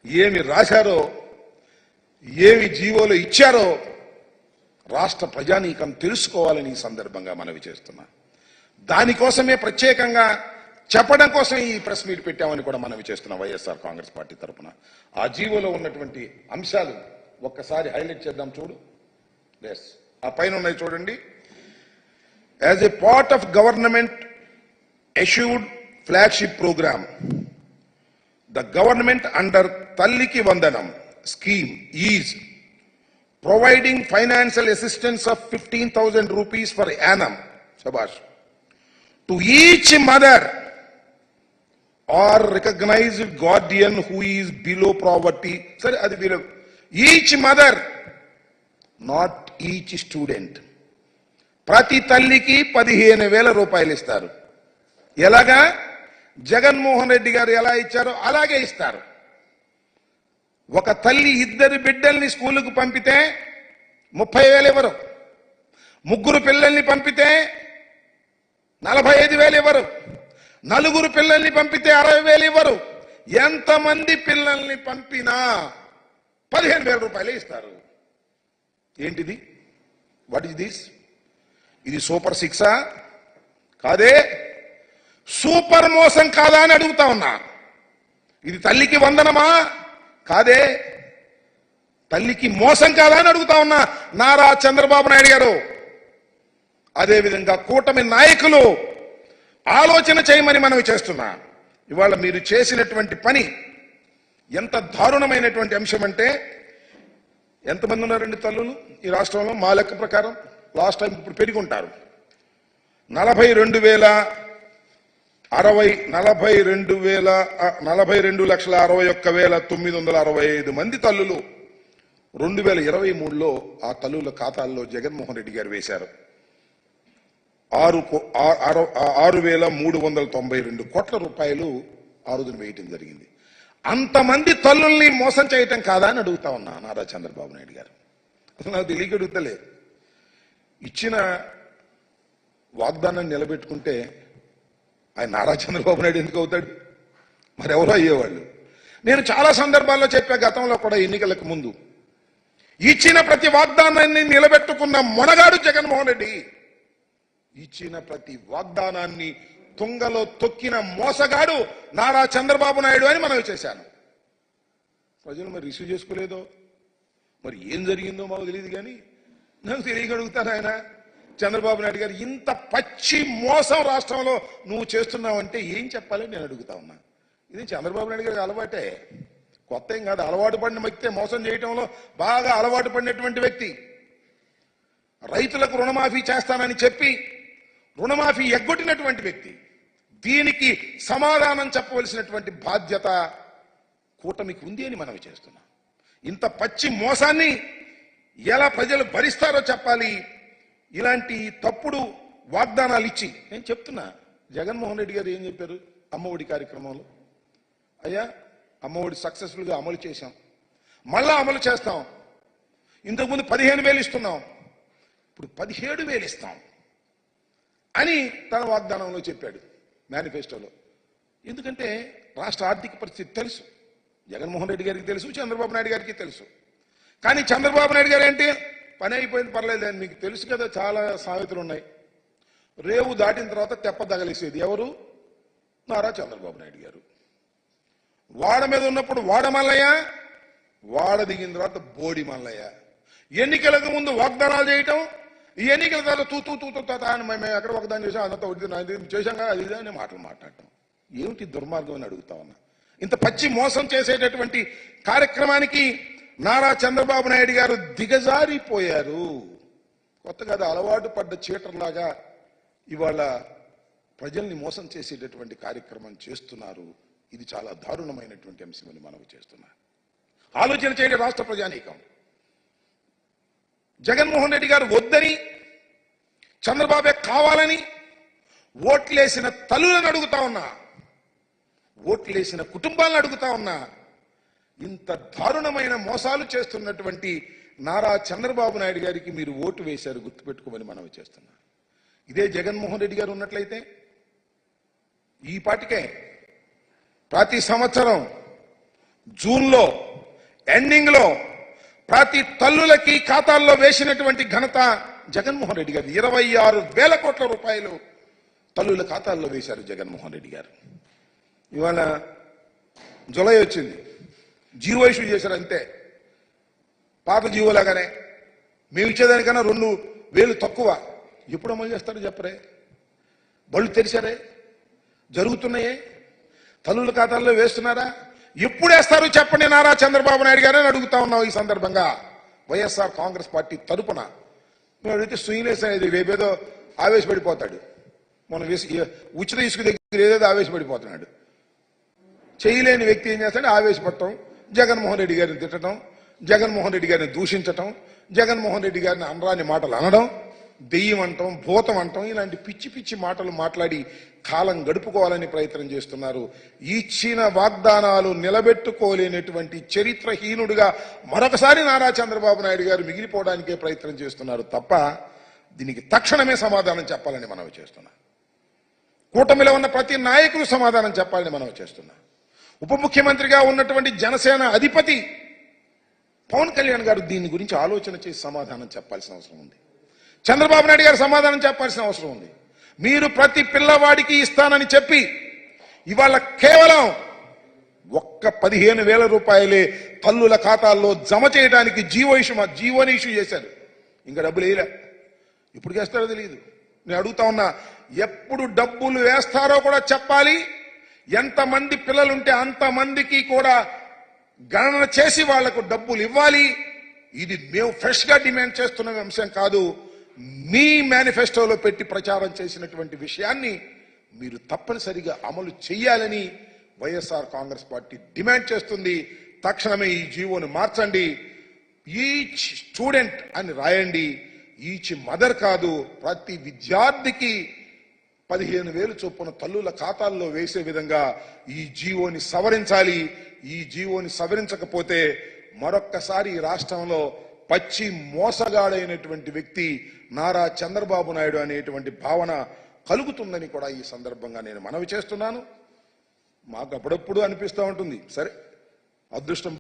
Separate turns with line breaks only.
ఏమి రాశారో, ఏమి జీవోలు ఇచ్చారో రాష్ట్ర ప్రజానీకం తెలుసుకోవాలని ఈ సందర్భంగా మనవి చేస్తున్నా. దానికోసమే ప్రత్యేకంగా చెప్పడం కోసం ఈ ప్రెస్ మీట్ పెట్టామని కూడా మనవి చేస్తున్నాం వైఎస్ఆర్ కాంగ్రెస్ పార్టీ తరఫున. ఆ జీవోలో ఉన్నటువంటి అంశాలు ఒక్కసారి హైలైట్ చేద్దాం. చూడు, ఆ పైన ఉన్నాయి చూడండి. As a part of government issued flagship program, the government under Talliki Vandanam scheme is providing financial assistance of 15,000 rupees per annum, shabash, to each mother or recognized guardian who is below poverty. Sorry, adi below. Each mother, not each student. Prati talliki 15,000 రూపాయలు ఇస్తారు. ఎలాగా? జగన్మోహన్ రెడ్డి గారు ఎలా ఇచ్చారో అలాగే ఇస్తారు. ఒక తల్లి 2 బిడ్డల్ని స్కూలుకు పంపితే 30,000 ఇవ్వరు. 3 పిల్లల్ని పంపితే 45,000 ఇవ్వరు. 4 పిల్లల్ని పంపితే 60,000 ఇవ్వరు. ఎంతమంది పిల్లల్ని పంపినా 15,000 రూపాయలే ఇస్తారు. ఏంటిది? What is this? ఇది సూపర్ సిక్సా? కాదే. సూపర్ మోసం కాదా అని అడుగుతా ఉన్నా. ఇది తల్లికి వందనమా? కాదే. తల్లికి మోసం కాదా అని అడుగుతా ఉన్నా. నారా చంద్రబాబు నాయుడు గారు, అదేవిధంగా కూటమి నాయకులు ఆలోచన చేయమని మనవి చేస్తున్నా. ఇవాళ మీరు చేసినటువంటి పని ఎంత దారుణమైనటువంటి అంశం అంటే, ఎంతమంది ఉన్నారండి తల్లులు ఈ రాష్ట్రంలో? మా లెక్క ప్రకారం లాస్ట్ టైం ఇప్పుడు పెరుగుంటారు. 42,61,965 మంది తల్లులు 2023లో ఆ తల్లుల ఖాతాల్లో జగన్మోహన్ రెడ్డి గారు వేశారు. 6,392 కోట్ల రూపాయలు ఆ రోజున వేయటం జరిగింది. అంతమంది తల్లుల్ని మోసం చేయటం కాదా అని అడుగుతా ఉన్నా నారా చంద్రబాబు నాయుడు గారు. అసలు నాకు తెలియక అడుగుతలే. ఇచ్చిన వాగ్దానాన్ని నిలబెట్టుకుంటే ఆయన నారా చంద్రబాబు నాయుడు ఎందుకు అవుతాడు? మరి ఎవరో అయ్యేవాళ్ళు. నేను చాలా సందర్భాల్లో చెప్పా, గతంలో కూడా ఎన్నికలకు ముందు, ఇచ్చిన ప్రతి వాగ్దానాన్ని నిలబెట్టుకున్న మొనగాడు జగన్మోహన్ రెడ్డి. ఇచ్చిన ప్రతి వాగ్దానాన్ని తుంగలో తొక్కిన మోసగాడు నారా చంద్రబాబు నాయుడు అని మనవి చేశాను. ప్రజలు మరి రిసీవ్ చేసుకోలేదో, మరి ఏం జరిగిందో మాకు తెలియదు. కానీ నాకు తెలియగలుగుతాను, ఆయన చంద్రబాబు నాయుడు గారు ఇంత పచ్చి మోసం రాష్ట్రంలో నువ్వు చేస్తున్నావంటే ఏం చెప్పాలని నేను అడుగుతా ఉన్నా. ఇది చంద్రబాబు నాయుడు గారికి అలవాటే, కొత్త ఏం కాదు. అలవాటు పడిన వ్యక్తే, మోసం చేయటంలో బాగా అలవాటు పడినటువంటి వ్యక్తి. రైతులకు రుణమాఫీ చేస్తానని చెప్పి రుణమాఫీ ఎగ్గొట్టినటువంటి వ్యక్తి. దీనికి సమాధానం చెప్పవలసినటువంటి బాధ్యత కూటమికి ఉంది అని మనవి చేస్తున్నాం. ఇంత పచ్చి మోసాన్ని ఎలా ప్రజలు భరిస్తారో చెప్పాలి. ఇలాంటి తప్పుడు వాగ్దానాలు ఇచ్చి నేను చెప్తున్నా. జగన్మోహన్ రెడ్డి గారు ఏం చెప్పారు అమ్మఒడి కార్యక్రమంలో? అయ్యా, అమ్మఒడి సక్సెస్ఫుల్గా అమలు చేశాం, మళ్ళా అమలు చేస్తాం. ఇంతకుముందు 15,000 ఇస్తున్నాం, ఇప్పుడు 17,000 ఇస్తాం అని తన వాగ్దానంలో చెప్పాడు, మేనిఫెస్టోలో. ఎందుకంటే రాష్ట్ర ఆర్థిక పరిస్థితి తెలుసు, జగన్మోహన్ రెడ్డి గారికి తెలుసు, చంద్రబాబు నాయుడు గారికి తెలుసు. కానీ చంద్రబాబు నాయుడు గారు ఏంటి, పని అయిపోయింది పర్లేదు అని మీకు తెలుసు కదా. చాలా సామెతలు ఉన్నాయి. రేవు దాటిన తర్వాత తెప్ప తగలేసేది ఎవరు? నారా చంద్రబాబు నాయుడు గారు. వాడ మీద ఉన్నప్పుడు వాడ మల్లయ్య, వాడ దిగిన తర్వాత బోడి మల్లయ్య. ఎన్నికలకు ముందు వాగ్దానాలు చేయటం, ఈ ఎన్నికల తర్వాత తూ అని మేము ఎక్కడ వాగ్దానం చేసాం, అదంతా చేశాం కదా, అది అని మాటలు మాట్లాడటం. ఏమిటి దుర్మార్గం అని అడుగుతా ఉన్నా. ఇంత పచ్చి మోసం చేసేటటువంటి కార్యక్రమానికి నారా చంద్రబాబు నాయుడు గారు దిగజారిపోయారు. కొత్త కదా, అలవాటు పడ్డ చీటర్లాగా ఇవాళ ప్రజల్ని మోసం చేసేటటువంటి కార్యక్రమం చేస్తున్నారు. ఇది చాలా దారుణమైనటువంటి అంశమని మనవి చేస్తున్నారు. ఆలోచన చేయండి రాష్ట్ర ప్రజానీకం. జగన్మోహన్ రెడ్డి గారు వద్దని, చంద్రబాబే కావాలని ఓట్లేసిన తల్లులను అడుగుతా ఉన్నా, ఓట్లేసిన కుటుంబాలను అడుగుతా ఉన్నా. ఇంత దారుణమైన మోసాలు చేస్తున్నటువంటి నారా చంద్రబాబు నాయుడు గారికి మీరు ఓటు వేశారు, గుర్తుపెట్టుకోమని మనవి చేస్తున్నా. ఇదే జగన్మోహన్ రెడ్డి గారు ఉన్నట్లయితే ఈ పాటికే ప్రతి సంవత్సరం జూన్లో ఎండింగ్లో ప్రతి తల్లులకి ఖాతాల్లో వేసినటువంటి ఘనత జగన్మోహన్ రెడ్డి గారు. 26,000 కోట్ల రూపాయలు తల్లుల ఖాతాల్లో వేశారు జగన్మోహన్ రెడ్డి గారు. ఇవాళ జులై వచ్చింది, జీవో ఇష్యూ చేశారు అంతే. పాత జీవోలాగానే మేము ఇచ్చేదానికన్నా 2,000 తక్కువ. ఎప్పుడు అమలు చేస్తారో చెప్పరే? బళ్ళు తెరిచారే? జరుగుతున్నాయే? తల్లుల ఖాతాల్లో వేస్తున్నారా? ఎప్పుడు వేస్తారు చెప్పండి నారా చంద్రబాబు నాయుడు గారని అడుగుతా ఉన్నాం. ఈ సందర్భంగా వైఎస్ఆర్ కాంగ్రెస్ పార్టీ తరపున మేము అడిగితే సుయినేస్ అనేది రేపేదో ఆవేశపడిపోతాడు. మనం ఉచిత ఇసుక దగ్గర ఏదేదో ఆవేశపడిపోతున్నాడు. చేయలేని వ్యక్తి ఏం చేస్తాడు? ఆవేశపడటం, జగన్మోహన్ రెడ్డి గారిని తిట్టడం, జగన్మోహన్ రెడ్డి గారిని దూషించటం, జగన్మోహన్ రెడ్డి గారిని అనరాని మాటలు అనడం, దెయ్యం అంటాం, భూతం అంటాం, ఇలాంటి పిచ్చి పిచ్చి మాటలు మాట్లాడి కాలం గడుపుకోవాలని ప్రయత్నం చేస్తున్నారు. ఇచ్చిన వాగ్దానాలు నిలబెట్టుకోలేనటువంటి చరిత్రహీనుడిగా మరొకసారి నారా చంద్రబాబు నాయుడు గారు మిగిలిపోవడానికే ప్రయత్నం చేస్తున్నారు తప్ప దీనికి తక్షణమే సమాధానం చెప్పాలని మనవి చేస్తున్నా. కూటమిలో ఉన్న ప్రతి నాయకుడు సమాధానం చెప్పాలని మనవి చేస్తున్నా. ఉప ముఖ్యమంత్రిగా ఉన్నటువంటి జనసేన అధిపతి పవన్ కళ్యాణ్ గారు దీని గురించి ఆలోచన చేసి సమాధానం చెప్పాల్సిన అవసరం ఉంది. చంద్రబాబు నాయుడు గారు సమాధానం చెప్పాల్సిన అవసరం ఉంది. మీరు ప్రతి పిల్లవాడికి ఇస్తానని చెప్పి ఇవాళ కేవలం ఒక్క 15,000 రూపాయలే తల్లుల ఖాతాల్లో జమ చేయడానికి జీవోని ఇష్యూ చేశారు. ఇంకా డబ్బులు వేయలే. ఇప్పుడు వేస్తారో తెలియదు. నేను అడుగుతా ఉన్నా, ఎప్పుడు డబ్బులు వేస్తారో కూడా చెప్పాలి. ఎంతమంది పిల్లలుంటే అంతమందికి కూడా గణన చేసి వాళ్లకు డబ్బులు ఇవ్వాలి. ఇది మేము ఫ్రెష్ గా డిమాండ్ చేస్తున్న అంశం కాదు. మీ మేనిఫెస్టోలో పెట్టి ప్రచారం చేసినటువంటి విషయాన్ని మీరు తప్పనిసరిగా అమలు చేయాలని వైఎస్ఆర్ కాంగ్రెస్ పార్టీ డిమాండ్ చేస్తుంది. తక్షణమే ఈ జీవోను మార్చండి. ఈచ్ స్టూడెంట్ అని రాయండి. ఈచ్ మదర్ కాదు, ప్రతి విద్యార్థికి 15,000 చొప్పున తల్లుల ఖాతాల్లో వేసే విధంగా ఈ జీవోని సవరించాలి. ఈ జీవోని సవరించకపోతే మరొక్కసారి ఈ రాష్ట్రంలో పచ్చి మోసగాడైనటువంటి వ్యక్తి నారా చంద్రబాబు నాయుడు అనేటువంటి భావన కలుగుతుందని కూడా ఈ సందర్భంగా నేను మనవి చేస్తున్నాను. మాకు అప్పుడప్పుడు అనిపిస్తూ ఉంటుంది, సరే అదృష్టం